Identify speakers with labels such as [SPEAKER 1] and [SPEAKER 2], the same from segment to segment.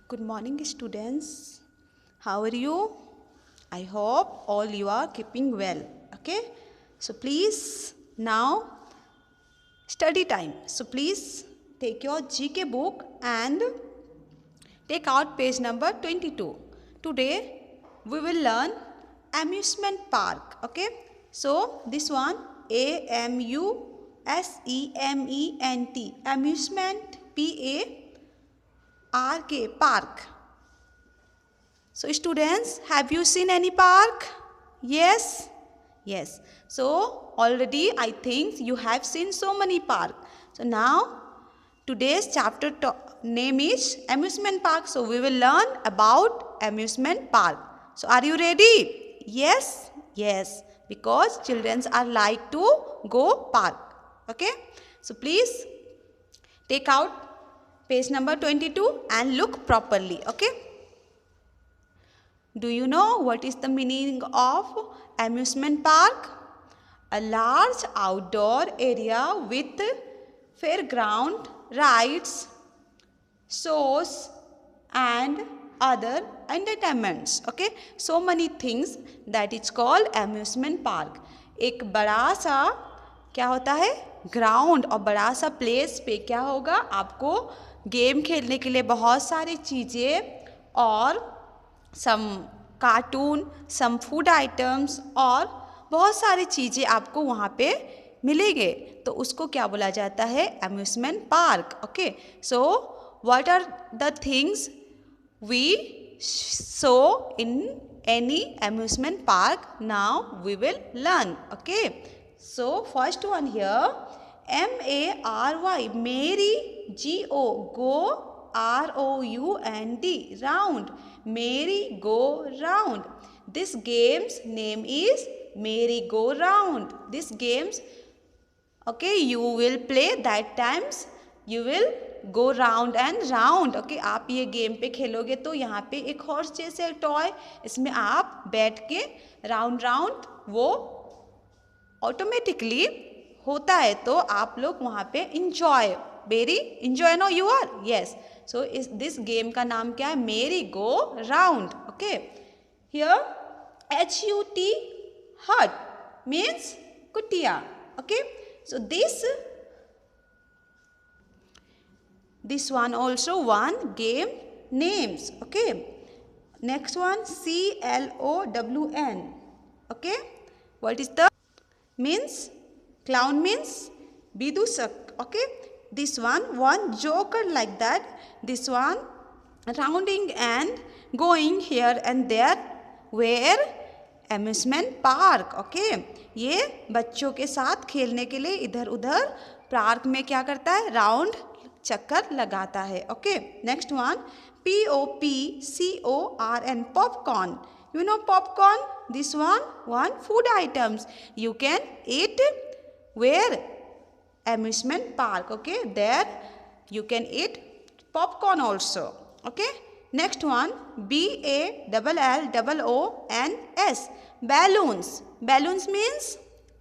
[SPEAKER 1] Good morning, students. How are you? I hope all you are keeping well. Okay. So please now study time. So please take your GK book and take out page number 22. Today we will learn amusement park. Okay. So this one AMUSEMENT amusement PARK park. So students, have you seen any park? Yes? Yes. So already I think you have seen so many park. So now today's chapter name is amusement park. So we will learn about amusement park. So are you ready? Yes? Yes. Because children are like to go park. Okay? So please take out page number 22 and look properly. Okay? Do you know what is the meaning of amusement park? A large outdoor area with fairground, rides, shows and other entertainments. Okay, so many things that is called amusement park. एक बड़ा सा क्या होता है ground और बड़ा सा place पे क्या होगा आपको गेम खेलने के लिए बहुत सारी चीज़ें और सम कार्टून सम फूड आइटम्स और बहुत सारी चीज़ें आपको वहाँ पे मिलेंगे तो उसको क्या बोला जाता है amusement park okay so what are the things we saw in any amusement park now we will learn okay so first one here MARY merry go ROUND round merry go round this game's name is merry go round this game's okay you will play that times you will go round and round okay आप ये game पे खेलोगे तो यहाँ पे एक horse जैसे toy इसमें आप बैठ के राउंड राउंड वो ऑटोमेटिकली होता है तो आप लोग वहाँ पे enjoy very enjoy no you are yes so इस दिस गेम का नाम क्या है merry go round okay here HUT hut means कुटिया okay so this one also one game names okay next one CLOWN okay what is the means clown means bidusak okay this one joker like that this one rounding and going here and there where amusement park okay ये बच्चों के साथ खेलने के लिए इधर उधर park में क्या करता है राउंड चक्कर लगाता है okay next one POPCORN popcorn you know popcorn this one food items you can eat where amusement park okay there you can eat popcorn also okay next one BALLOONS balloons means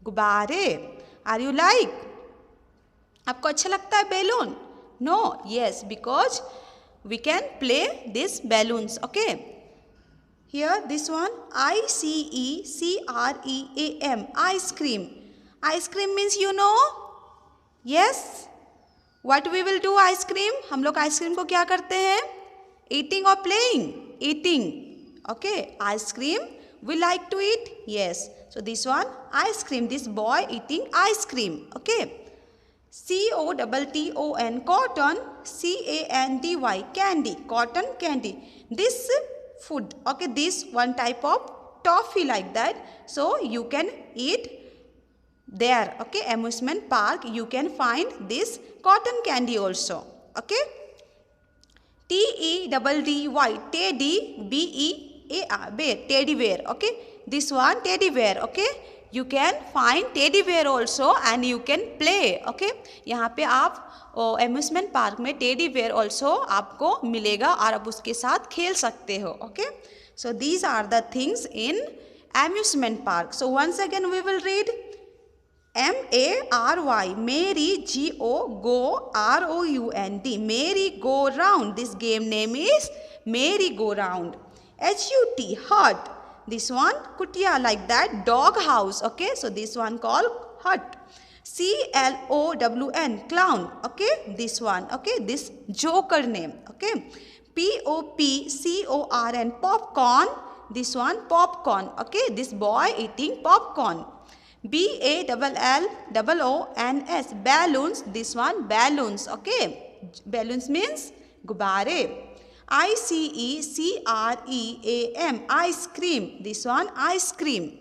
[SPEAKER 1] गुब्बारे are you like आपको अच्छा लगता है balloon No, yes, because we can play these balloons, okay? Here, this one, ICECREAM, ice cream. Ice cream means you know? Yes? What we will do ice cream? हम लोग ice cream को क्या करते हैं? Eating or playing? Eating. Okay, ice cream we like to eat? Yes. So, this one, ice cream. This boy eating ice cream, okay? COTTON cotton CANDY candy cotton candy this food okay this one type of toffee like that so you can eat there okay amusement park you can find this cotton candy also okay TEDDY teddy BEAR bear teddy bear okay this one teddy bear okay you can find teddy bear also and you can play okay यहाँ पे आप amusement park में teddy bear also आपको मिलेगा और आप उसके साथ खेल सकते हो okay so these are the things in amusement park so once again we will read MARY merry go ROUND merry go round this game name is merry-go-round. HUT, hut. This one, kutia, like that, dog house. Okay, so this one called hut. CLOWN, clown. Okay, this one. Okay, this joker name. Okay, POPCORN, popcorn. This one, popcorn. Okay, this boy eating popcorn. BALLOONS, balloons. This one, balloons. Okay, balloons means gubare. ICECREAM, ice cream. This one, ice cream.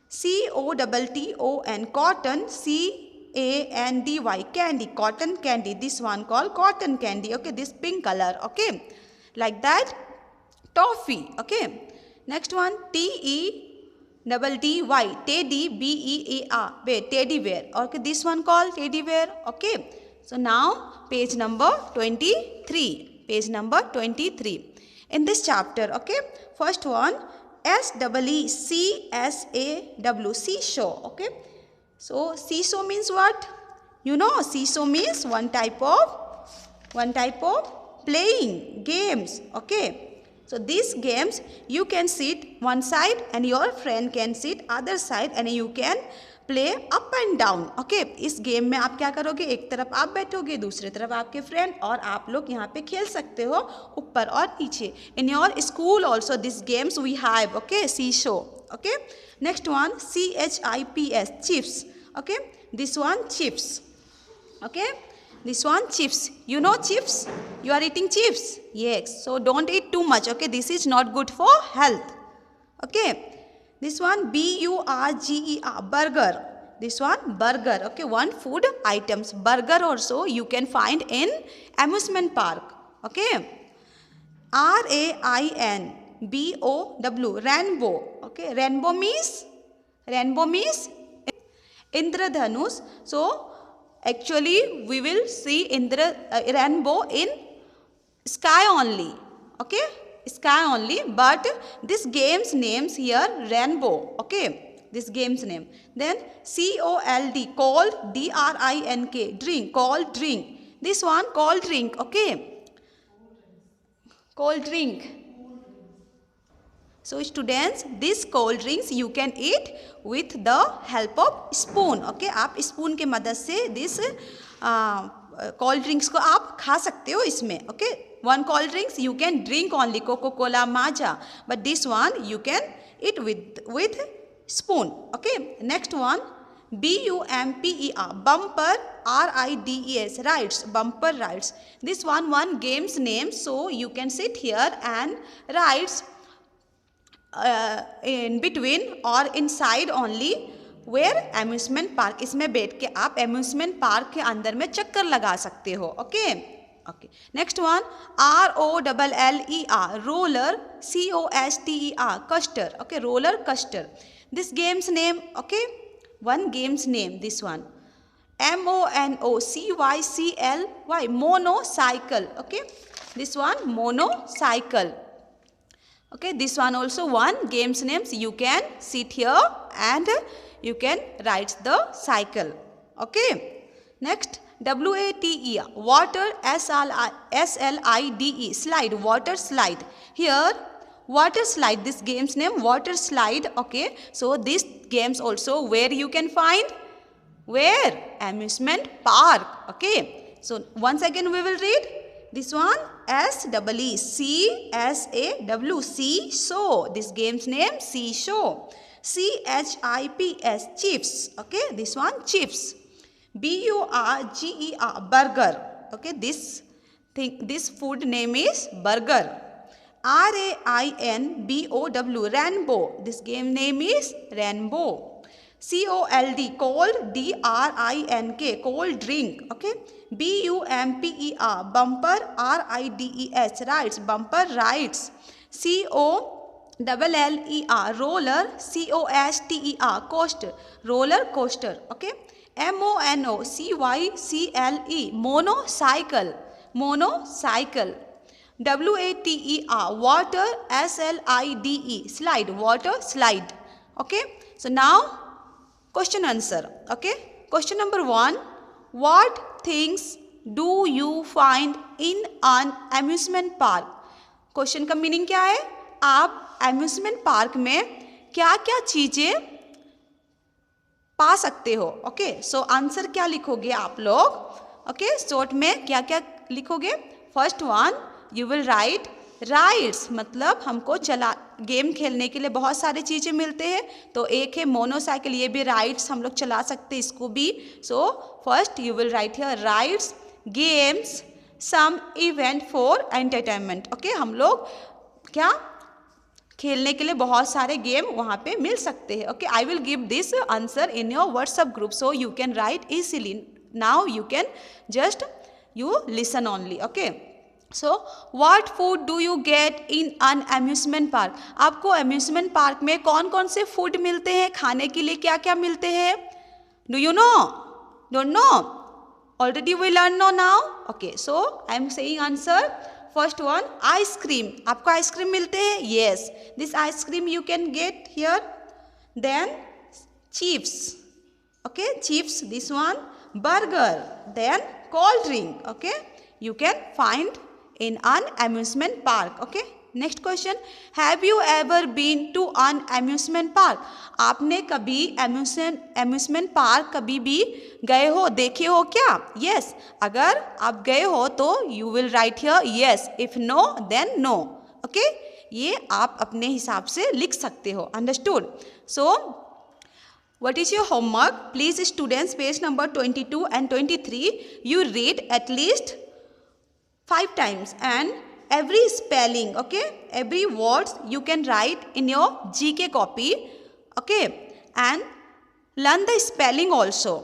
[SPEAKER 1] COTTON, cotton. CANDY, candy, cotton candy. This one called cotton candy. Okay, this pink color. Okay, like that, toffee. Okay, next one, TEDDY, teddy, BEAR, teddy bear. Okay, this one called teddy bear. Okay, so now page number 23. Page number 23. In this chapter, okay, first one, SEECSAW, seesaw. Okay, so seesaw means what? You know, seesaw means one type of playing games. Okay, so these games you can sit one side and your friend can sit other side and you can play up and down. Okay, इस game में आप क्या करोगे, एक तरफ आप बैठोगे, दूसरी तरफ आपके फ्रेंड, और आप लोग यहाँ पे खेल सकते हो ऊपर और नीचे. In your school also these games we have. Okay, seesaw. Okay, next one, CHIPS, chips. Okay, this one, chips. Okay, this one, chips. You know chips? You are eating chips. Yes, so don't eat too much. Okay, this is not good for health. Okay, this one, BURGER, burger. This one, burger. Okay, one food items. Burger also you can find in amusement park. Okay, RAINBOW, rainbow. Okay, rainbow means Indradhanush. So actually we will see rainbow in sky only. Okay, sky only, but this game's names here rainbow. Okay, this game's name. Then COLD, cold, DRINK, drink, cold drink. This one, cold drink. Okay, cold drink. So students, this cold drinks you can eat with the help of spoon. Okay, आप spoon के मदद से this cold drinks को आप खा सकते हो इसमें. Okay, one cold drinks you can drink only, Coca-Cola, Maaza, but this one you can eat with spoon. Okay, next one, BUMPER, bumper, RIDES, rides, bumper rides. This one game's name, so you can sit here and rides in between or inside only where amusement park. इसमें बैठ के आप amusement park के अंदर में चक्कर लगा सकते हो. Okay. Okay. Next one, ROLLER, roller, COSTER, coaster. Okay, roller coaster. This game's name. Okay, one game's name. This one, MONOCYCLY, monocycle. Okay, this one, monocycle. Okay, this one also one game's names. You can sit here and you can ride the cycle. Okay, next, WATE, water, SLIDE, slide, water slide. Here, water slide, this game's name, water slide. Okay, so this games also where you can find, where? Amusement park. Okay, so once again we will read this one, SEECSAW, seesaw. This game's name, seesaw. CHIPS, chips. Okay, this one, chips. BURGER, burger. Okay, this food name is burger. RAINBOW, rainbow. This game name is rainbow. COLD, cold, DRINK, cold drink. Okay, BUMPER, bumper, RIDES, rides, bumper rides. COLLER, roller, COSTER, coaster, roller coaster. Okay, MONOCYCLE, monocycle, monocycle. WATER, water, SLIDE, slide, water slide. Okay, so now question answer. Okay, question number 1, what things do you find in an amusement park? Question का meaning क्या है? आप amusement park में क्या क्या चीजें पा सकते हो। ओके, सो आंसर क्या लिखोगे आप लोग? ओके, शॉर्ट में क्या क्या लिखोगे? First one, you will right rides, मतलब हमको गेम खेलने के लिए बहुत सारी चीज़ें मिलते हैं। तो एक है मोनोसाइकिल, ये भी राइड्स हम लोग चला सकते हैं इसको भी। So first you will write here rides, games, some event for entertainment. Okay, हम लोग क्या खेलने के लिए बहुत सारे गेम वहाँ पे मिल सकते हैं। Okay, I will give this answer in your WhatsApp group so you can write easily. Now you can just you listen only. Okay, so what food do you get in an amusement park? आपको amusement park में कौन कौन से food मिलते हैं? खाने के लिए क्या क्या मिलते हैं? Do you know? Don't know? Already we learn no now. Okay, so I am saying answer. First one, ice cream. आपको आइसक्रीम मिलते हैं? Yes, this ice cream you can get here. Then chips, okay, chips, this one, burger, then cold drink. Okay, you can find in an amusement park. Okay, next question, have you ever been to an amusement park? आपने कभी amusement park कभी भी गए हो, देखे हो क्या? Yes, अगर आप गए हो तो you will write here yes, if no then no. Okay, ये आप अपने हिसाब से लिख सकते हो. Understood? So what is your homework? Please students, page number 22 and 23, you read at least 5 times and every spelling, okay, every words you can write in your GK copy, okay, and learn the spelling also.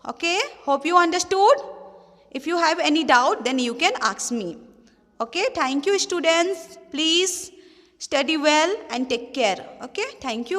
[SPEAKER 1] Okay, hope you understood. If you have any doubt then you can ask me. Okay, thank you students. Please study well and take care. Okay, thank you.